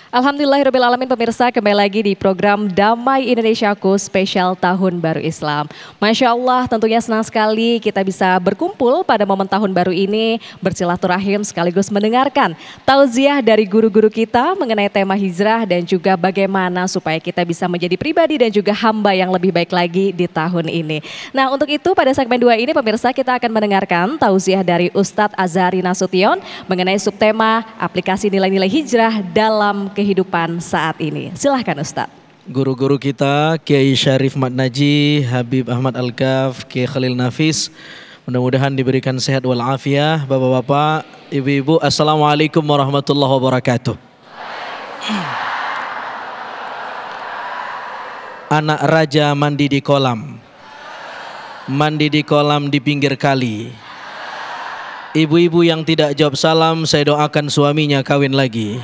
Alhamdulillahirrabbilalamin, pemirsa, kembali lagi di program Damai Indonesiaku spesial Tahun Baru Islam. Masya Allah, tentunya senang sekali kita bisa berkumpul pada momen Tahun Baru ini, bersilaturahim sekaligus mendengarkan tauziah dari guru-guru kita mengenai tema hijrah dan juga bagaimana supaya kita bisa menjadi pribadi dan juga hamba yang lebih baik lagi di tahun ini. Nah, untuk itu pada segmen 2 ini pemirsa kita akan mendengarkan tauziah dari Ustadz Azhari Nasution mengenai subtema aplikasi nilai-nilai hijrah dalam kehidupan saat ini. Silahkan Ustadz. Guru-guru kita Kiai Syarif Madnaji, Habib Ahmad Al-Kaf, Kiai Khalil Nafis, mudah-mudahan diberikan sehat walafiat. Bapak-bapak, ibu-ibu, assalamualaikum warahmatullahi wabarakatuh. Anak raja mandi di kolam, mandi di kolam di pinggir kali. Ibu-ibu yang tidak jawab salam, saya doakan suaminya kawin lagi.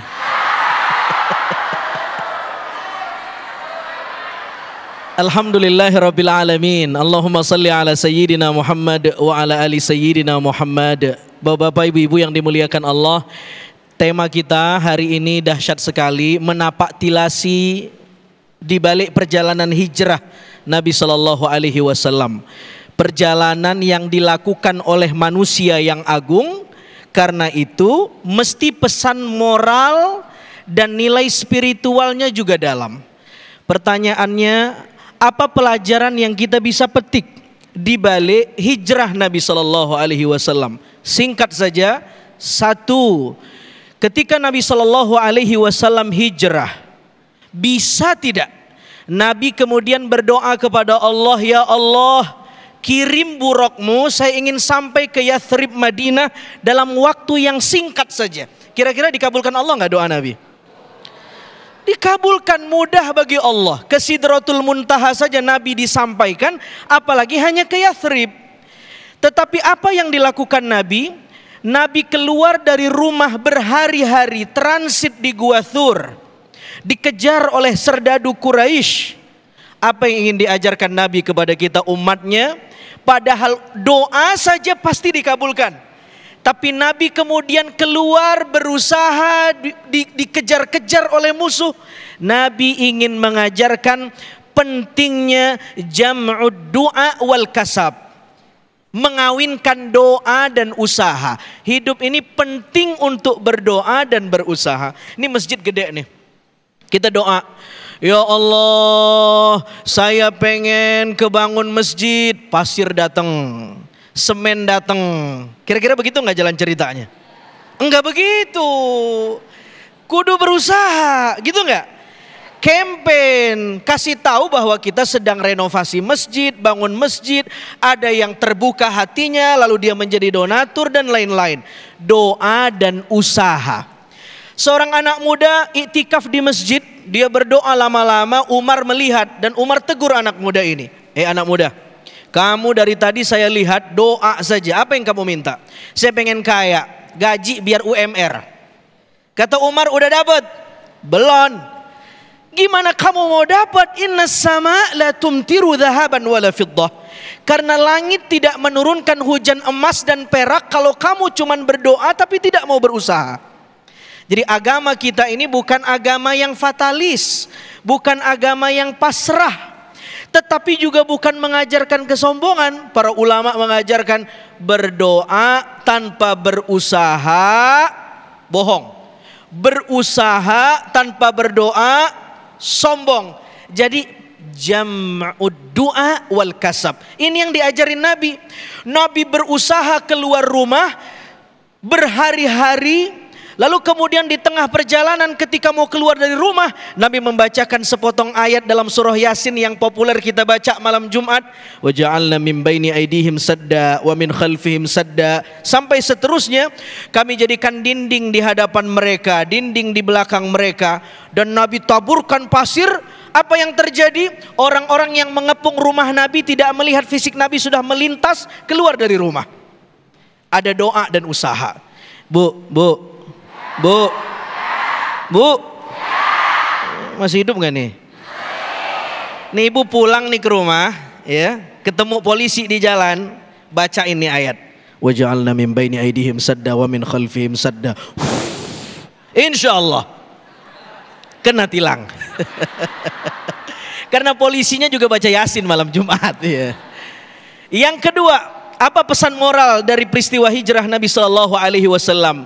Alhamdulillahirrabbilalamin. Allahumma salli ala sayyidina Muhammad wa ala ali sayyidina Muhammad. Bapak-bapak, ibu-ibu yang dimuliakan Allah, tema kita hari ini dahsyat sekali, menapak tilasi di balik perjalanan hijrah Nabi Sallallahu Alaihi Wasallam. Perjalanan yang dilakukan oleh manusia yang agung, karena itu mesti pesan moral dan nilai spiritualnya juga dalam. Pertanyaannya, apa pelajaran yang kita bisa petik di balik hijrah Nabi Sallallahu Alaihi Wasallam? Singkat saja, satu, ketika Nabi Sallallahu Alaihi Wasallam hijrah, bisa tidak Nabi kemudian berdoa kepada Allah, ya Allah, kirim burukmu, saya ingin sampai ke Yathrib Madinah dalam waktu yang singkat saja. Kira-kira dikabulkan Allah nggak doa Nabi? Dikabulkan, mudah bagi Allah. Ke Sidratul Muntaha saja Nabi disampaikan, apalagi hanya ke Yathrib. Tetapi apa yang dilakukan Nabi? Nabi keluar dari rumah berhari-hari, transit di Gua Thur, dikejar oleh serdadu Quraisy. Apa yang ingin diajarkan Nabi kepada kita umatnya? Padahal doa saja pasti dikabulkan. Tapi Nabi kemudian keluar berusaha dikejar-kejar oleh musuh. Nabi ingin mengajarkan pentingnya jam'ud du'a wal kasab. Mengawinkan doa dan usaha. Hidup ini penting untuk berdoa dan berusaha. Ini masjid gede nih. Kita doa, ya Allah, saya pengen kebangun masjid, pasir datang, semen datang. Kira-kira begitu nggak jalan ceritanya? Enggak begitu. Kudu berusaha, gitu nggak? Campaign, kasih tahu bahwa kita sedang renovasi masjid, bangun masjid, ada yang terbuka hatinya, lalu dia menjadi donatur dan lain-lain. Doa dan usaha. Seorang anak muda iktikaf di masjid, dia berdoa lama-lama, Umar melihat dan Umar tegur anak muda ini. Anak muda, kamu dari tadi saya lihat doa saja, apa yang kamu minta? Saya pengen kaya, gaji biar UMR. Kata Umar, udah dapat? Belum. Gimana kamu mau dapat? Inna sama la tumtiru dhahaban wala fiddah. Karena langit tidak menurunkan hujan emas dan perak kalau kamu cuman berdoa tapi tidak mau berusaha. Jadi agama kita ini bukan agama yang fatalis, bukan agama yang pasrah, tetapi juga bukan mengajarkan kesombongan. Para ulama mengajarkan berdoa tanpa berusaha, bohong. Berusaha tanpa berdoa, sombong. Jadi jam'ud du'a wal kasab. Ini yang diajarin Nabi. Nabi berusaha keluar rumah berhari-hari. Lalu kemudian di tengah perjalanan ketika mau keluar dari rumah, Nabi membacakan sepotong ayat dalam surah Yasin yang populer kita baca malam Jumat. Wa ja'alna min baini aydihim sadda wa min khalfihim sadda. Sampai seterusnya, kami jadikan dinding di hadapan mereka, dinding di belakang mereka. Dan Nabi taburkan pasir. Apa yang terjadi? Orang-orang yang mengepung rumah Nabi tidak melihat fisik Nabi sudah melintas keluar dari rumah. Ada doa dan usaha. Bu, masih hidup gak nih? Nih ibu pulang nih ke rumah, ya, ketemu polisi di jalan, baca ini ayat. Wa ja'alna min baini aydihim sadda wa min khalfihim sadda. Insyaallah kena tilang. Karena polisinya juga baca Yasin malam Jumat ya. Yang kedua, apa pesan moral dari peristiwa hijrah Nabi Shallallahu Alaihi Wasallam?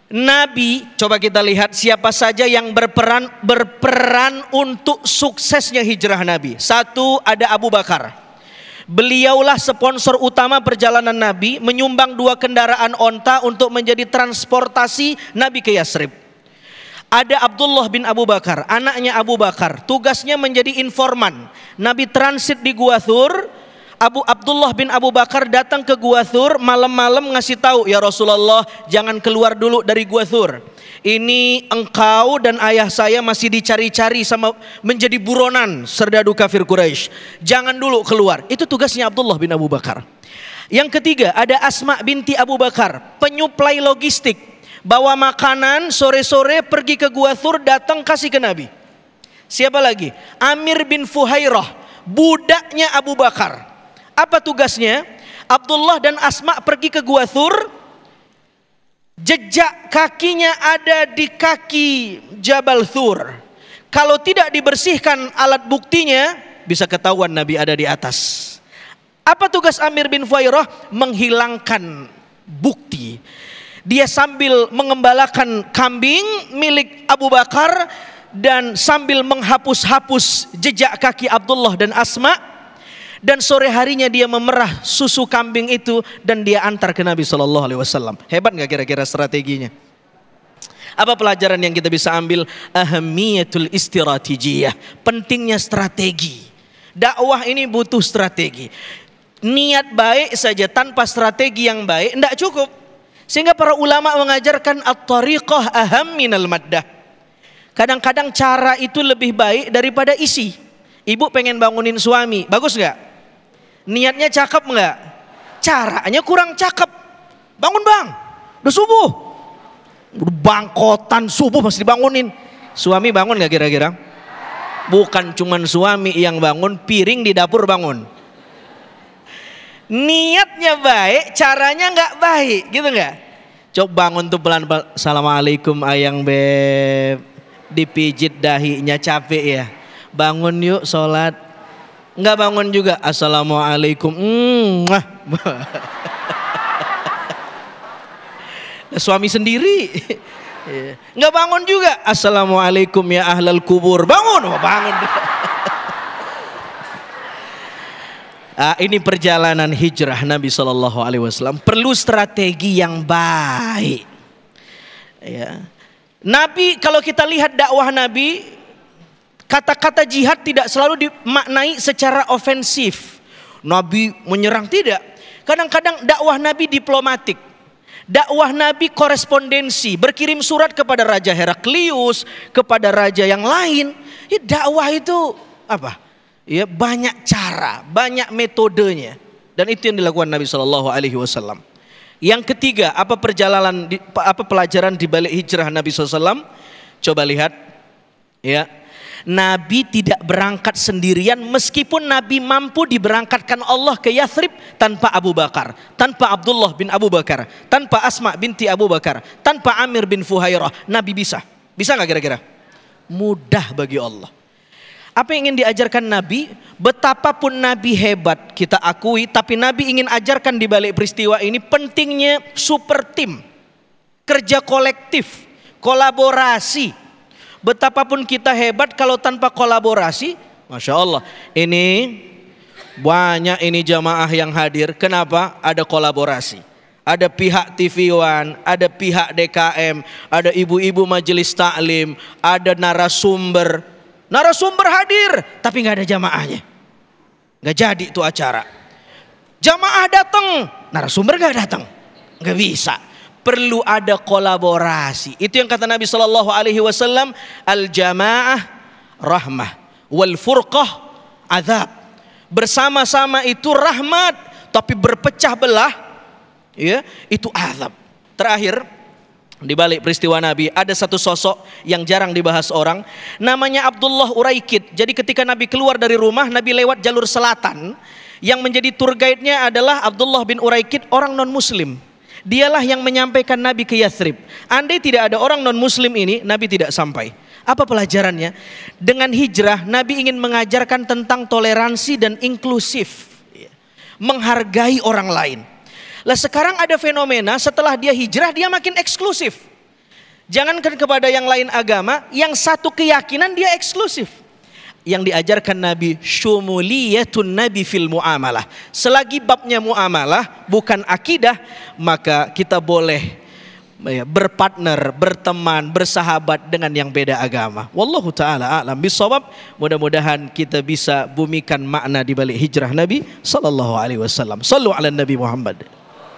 Nabi, coba kita lihat siapa saja yang berperan untuk suksesnya hijrah Nabi. Satu, ada Abu Bakar. Beliaulah sponsor utama perjalanan Nabi, menyumbang 2 kendaraan onta untuk menjadi transportasi Nabi ke Yathrib. Ada Abdullah bin Abu Bakar, anaknya Abu Bakar, tugasnya menjadi informan. Nabi transit di Gua Thur. Abdullah bin Abu Bakar datang ke Gua Thur malam-malam ngasih tahu, ya Rasulullah, jangan keluar dulu dari Gua Thur. Ini engkau dan ayah saya masih dicari-cari sama menjadi buronan serdadu kafir Quraisy. Jangan dulu keluar. Itu tugasnya Abdullah bin Abu Bakar. Yang ketiga, ada Asma binti Abu Bakar, penyuplai logistik. Bawa makanan, sore-sore pergi ke Gua Thur, datang kasih ke Nabi. Siapa lagi? Amir bin Fuhairah, budaknya Abu Bakar. Apa tugasnya? Abdullah dan Asma pergi ke Gua Thur. Jejak kakinya ada di kaki Jabal Thur. Kalau tidak dibersihkan alat buktinya, bisa ketahuan Nabi ada di atas. Apa tugas Amir bin Fuhairah? Menghilangkan bukti. Dia sambil mengembalakan kambing milik Abu Bakar dan sambil menghapus-hapus jejak kaki Abdullah dan Asma. Dan sore harinya dia memerah susu kambing itu dan dia antar ke Nabi SAW. Hebat gak kira-kira strateginya? Apa pelajaran yang kita bisa ambil? Ahamiyatul istiratijiyah, pentingnya strategi. Dakwah ini butuh strategi. Niat baik saja tanpa strategi yang baik tidak cukup. Sehingga para ulama mengajarkan at-tariqah aham minal maddah. Kadang-kadang cara itu lebih baik daripada isi. Ibu pengen bangunin suami, bagus nggak? Niatnya cakep nggak? Caranya kurang cakep. Bangun bang, udah subuh. Udah bangkotan subuh masih dibangunin. Suami bangun nggak kira-kira? Bukan cuman suami yang bangun, piring di dapur bangun. Niatnya baik, caranya nggak baik, gitu nggak? Coba bangun tuh pelan-pelan. Assalamualaikum ayang beb. Dipijit dahinya, capek ya. Bangun yuk sholat. Nggak bangun juga. Assalamualaikum. Suami sendiri. Nggak bangun juga. Assalamualaikum ya ahlal kubur. Bangun, bangun. Ini perjalanan hijrah Nabi SAW. Perlu strategi yang baik. Ya. Nabi, kalau kita lihat dakwah Nabi, kata-kata jihad tidak selalu dimaknai secara ofensif. Nabi menyerang, tidak. Kadang-kadang dakwah Nabi diplomatik. Dakwah Nabi korespondensi, berkirim surat kepada Raja Heraklius, kepada raja yang lain. Ya, dakwah itu apa? Ya, banyak cara, banyak metodenya, dan itu yang dilakukan Nabi SAW. Yang ketiga, apa pelajaran di balik hijrah Nabi SAW? Coba lihat, ya, Nabi tidak berangkat sendirian, meskipun Nabi mampu diberangkatkan Allah ke Yathrib tanpa Abu Bakar, tanpa Abdullah bin Abu Bakar, tanpa Asma binti Abu Bakar, tanpa Amir bin Fuhairah. Nabi bisa nggak kira-kira? Mudah bagi Allah. Apa yang ingin diajarkan Nabi? Betapapun Nabi hebat kita akui, tapi Nabi ingin ajarkan di balik peristiwa ini pentingnya super tim, kerja kolektif, kolaborasi. Betapapun kita hebat, kalau tanpa kolaborasi, Masya Allah, ini banyak ini jamaah yang hadir. Kenapa? Ada kolaborasi. Ada pihak TV One, ada pihak DKM, ada ibu-ibu majelis taklim, ada narasumber hadir, tapi nggak ada jamaahnya, nggak jadi itu acara. Jamaah datang, narasumber nggak datang, nggak bisa. Perlu ada kolaborasi. Itu yang kata Nabi Shallallahu Alaihi Wasallam, al jamaah rahmah, wal furqah azab. Bersama-sama itu rahmat, tapi berpecah belah, ya, itu azab. Terakhir, di balik peristiwa Nabi ada satu sosok yang jarang dibahas orang, namanya Abdullah Uraikid. Jadi ketika Nabi keluar dari rumah, Nabi lewat jalur selatan. Yang menjadi tour guide-nya adalah Abdullah bin Uraikid, orang non muslim. Dialah yang menyampaikan Nabi ke Yathrib. Andai tidak ada orang non-muslim ini, Nabi tidak sampai. Apa pelajarannya? Dengan hijrah, Nabi ingin mengajarkan tentang toleransi dan inklusif. Menghargai orang lain. Lah sekarang ada fenomena setelah dia hijrah, dia makin eksklusif. Jangankan kepada yang lain agama, yang satu keyakinan dia eksklusif. Yang diajarkan Nabi, syumuliyatun Nabi fil muamalah. Selagi babnya muamalah, bukan akidah, maka kita boleh berpartner, berteman, bersahabat dengan yang beda agama. Wallahu ta'ala a'lam bishawab. Mudah-mudahan kita bisa bumikan makna di balik hijrah Nabi sallallahu alaihi wasallam. Sallu ala Nabi Muhammad.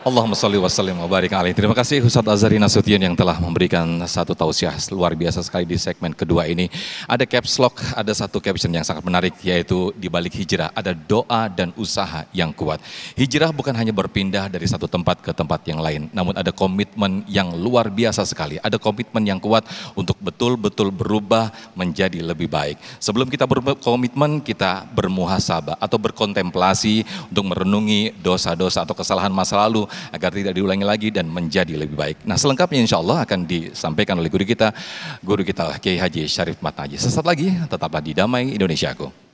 Allahumma salli wa sallim wa barik alaihi. Terima kasih Ustaz Azhari Nasution yang telah memberikan satu tausiah luar biasa sekali di segmen kedua ini. Ada caps lock, ada satu caption yang sangat menarik, yaitu di balik hijrah ada doa dan usaha yang kuat. Hijrah bukan hanya berpindah dari satu tempat ke tempat yang lain, namun ada komitmen yang luar biasa sekali. Ada komitmen yang kuat untuk betul-betul berubah menjadi lebih baik. Sebelum kita berkomitmen, kita bermuhasabah atau berkontemplasi untuk merenungi dosa-dosa atau kesalahan masa lalu, agar tidak diulangi lagi dan menjadi lebih baik. Nah, selengkapnya insya Allah akan disampaikan oleh guru kita Kiai Haji Syarif Matnaji. Sesaat lagi tetaplah di Damai Indonesiaku.